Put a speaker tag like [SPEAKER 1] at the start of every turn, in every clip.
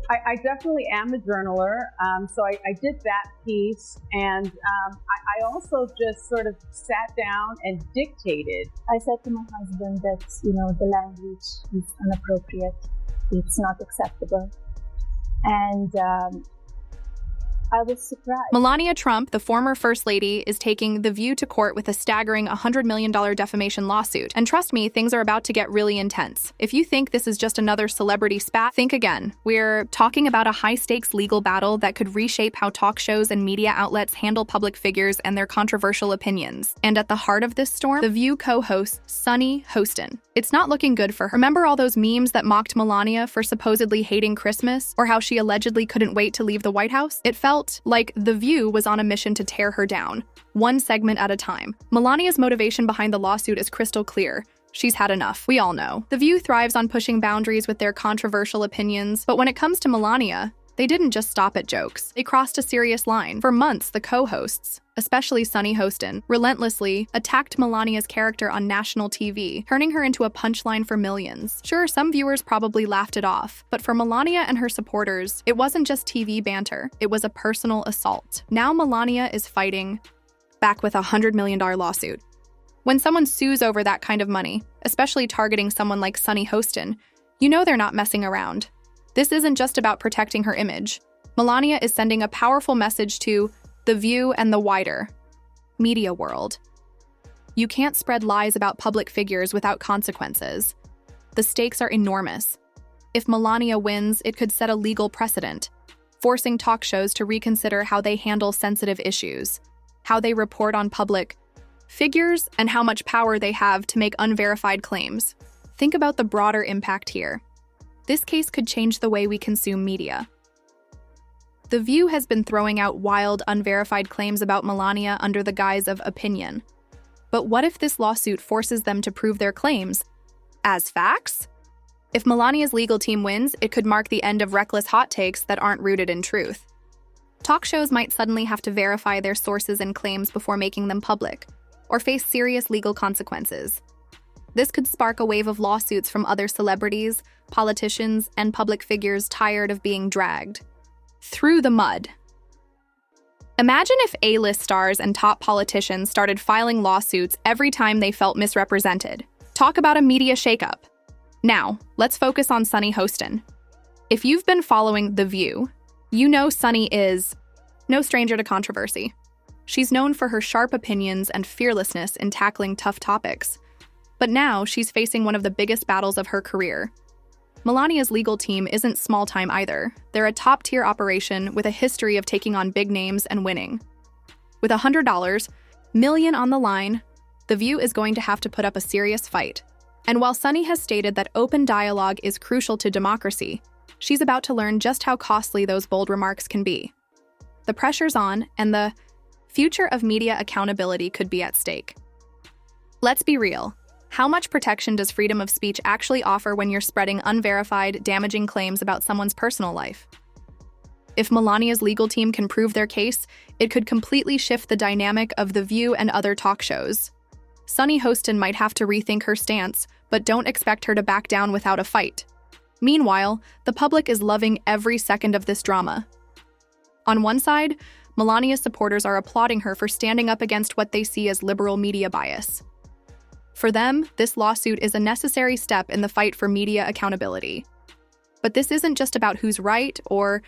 [SPEAKER 1] I definitely am a journaler, so I did that piece, and I also just sort of sat down and dictated.
[SPEAKER 2] I said to my husband that, the language is inappropriate, it's not acceptable, and I was surprised.
[SPEAKER 3] Melania Trump, the former First Lady, is taking The View to court with a staggering $100 million defamation lawsuit. And trust me, things are about to get really intense. If you think this is just another celebrity spat, think again. We're talking about a high-stakes legal battle that could reshape how talk shows and media outlets handle public figures and their controversial opinions. And at the heart of this storm, The View co-host Sunny Hostin. It's not looking good for her. Remember all those memes that mocked Melania for supposedly hating Christmas, or how she allegedly couldn't wait to leave the White House? It felt like The View was on a mission to tear her down, one segment at a time. Melania's motivation behind the lawsuit is crystal clear. She's had enough. We all know. The View thrives on pushing boundaries with their controversial opinions, but when it comes to Melania, they didn't just stop at jokes. They crossed a serious line. For months, the co-hosts, especially Sunny Hostin, relentlessly attacked Melania's character on national TV, turning her into a punchline for millions. Sure, some viewers probably laughed it off, but for Melania and her supporters, it wasn't just TV banter, it was a personal assault. Now Melania is fighting back with a $100 million lawsuit. When someone sues over that kind of money, especially targeting someone like Sunny Hostin, you know they're not messing around. This isn't just about protecting her image. Melania is sending a powerful message to The View and the wider media world. You can't spread lies about public figures without consequences. The stakes are enormous. If Melania wins, it could set a legal precedent, forcing talk shows to reconsider how they handle sensitive issues, how they report on public figures, and how much power they have to make unverified claims. Think about the broader impact here. This case could change the way we consume media. The View has been throwing out wild, unverified claims about Melania under the guise of opinion. But what if this lawsuit forces them to prove their claims as facts? If Melania's legal team wins, it could mark the end of reckless hot takes that aren't rooted in truth. Talk shows might suddenly have to verify their sources and claims before making them public, or face serious legal consequences. This could spark a wave of lawsuits from other celebrities, politicians, and public figures tired of being dragged through the mud. Imagine if A-list stars and top politicians started filing lawsuits every time they felt misrepresented. Talk about a media shakeup. Now, let's focus on Sunny Hostin. If you've been following The View, you know Sunny is no stranger to controversy. She's known for her sharp opinions and fearlessness in tackling tough topics. But now she's facing one of the biggest battles of her career. Melania's legal team isn't small-time either. They're a top-tier operation with a history of taking on big names and winning. With $100 million on the line, The View is going to have to put up a serious fight. And while Sunny has stated that open dialogue is crucial to democracy, she's about to learn just how costly those bold remarks can be. The pressure's on, and the future of media accountability could be at stake. Let's be real. How much protection does freedom of speech actually offer when you're spreading unverified, damaging claims about someone's personal life? If Melania's legal team can prove their case, it could completely shift the dynamic of The View and other talk shows. Sunny Hostin might have to rethink her stance, but don't expect her to back down without a fight. Meanwhile, the public is loving every second of this drama. On one side, Melania's supporters are applauding her for standing up against what they see as liberal media bias. For them, this lawsuit is a necessary step in the fight for media accountability. But this isn't just about who's right or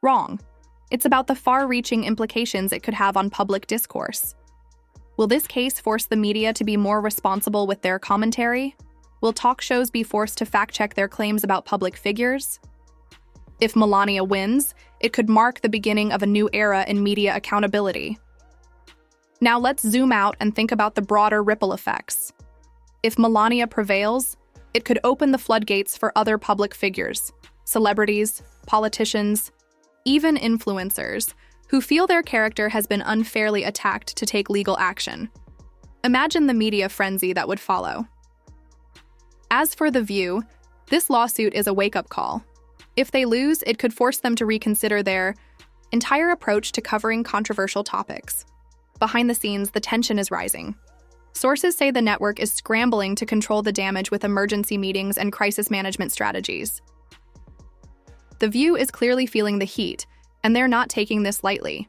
[SPEAKER 3] wrong. It's about the far-reaching implications it could have on public discourse. Will this case force the media to be more responsible with their commentary? Will talk shows be forced to fact-check their claims about public figures? If Melania wins, it could mark the beginning of a new era in media accountability. Now let's zoom out and think about the broader ripple effects. If Melania prevails, it could open the floodgates for other public figures, celebrities, politicians, even influencers, who feel their character has been unfairly attacked to take legal action. Imagine the media frenzy that would follow. As for The View, this lawsuit is a wake-up call. If they lose, it could force them to reconsider their entire approach to covering controversial topics. Behind the scenes, the tension is rising. Sources say the network is scrambling to control the damage with emergency meetings and crisis management strategies. The View is clearly feeling the heat, and they're not taking this lightly.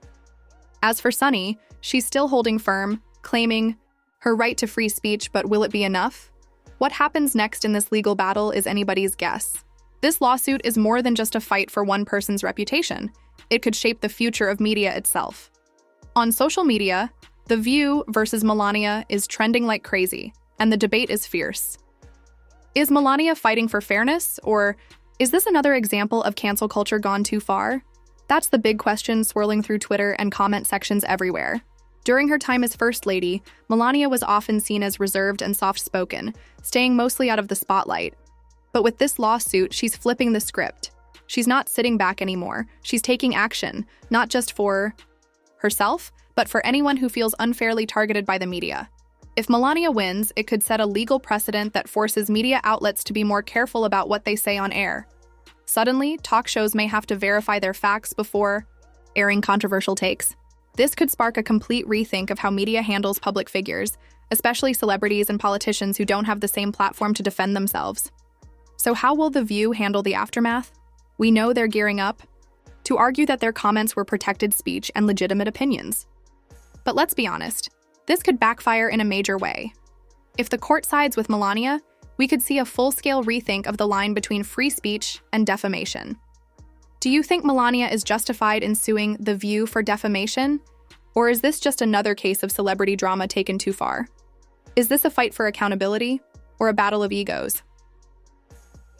[SPEAKER 3] As for Sunny, she's still holding firm, claiming her right to free speech, but will it be enough? What happens next in this legal battle is anybody's guess. This lawsuit is more than just a fight for one person's reputation. It could shape the future of media itself. On social media, The View versus Melania is trending like crazy, and the debate is fierce. Is Melania fighting for fairness, or is this another example of cancel culture gone too far? That's the big question swirling through Twitter and comment sections everywhere. During her time as First Lady, Melania was often seen as reserved and soft-spoken, staying mostly out of the spotlight. But with this lawsuit, she's flipping the script. She's not sitting back anymore. She's taking action, not just for herself, but for anyone who feels unfairly targeted by the media. If Melania wins, it could set a legal precedent that forces media outlets to be more careful about what they say on air. Suddenly, talk shows may have to verify their facts before airing controversial takes. This could spark a complete rethink of how media handles public figures, especially celebrities and politicians who don't have the same platform to defend themselves. So how will The View handle the aftermath? We know they're gearing up to argue that their comments were protected speech and legitimate opinions. But let's be honest, this could backfire in a major way. If the court sides with Melania, we could see a full-scale rethink of the line between free speech and defamation. Do you think Melania is justified in suing The View for defamation? Or is this just another case of celebrity drama taken too far? Is this a fight for accountability or a battle of egos?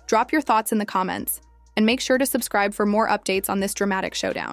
[SPEAKER 3] Drop your thoughts in the comments, and make sure to subscribe for more updates on this dramatic showdown.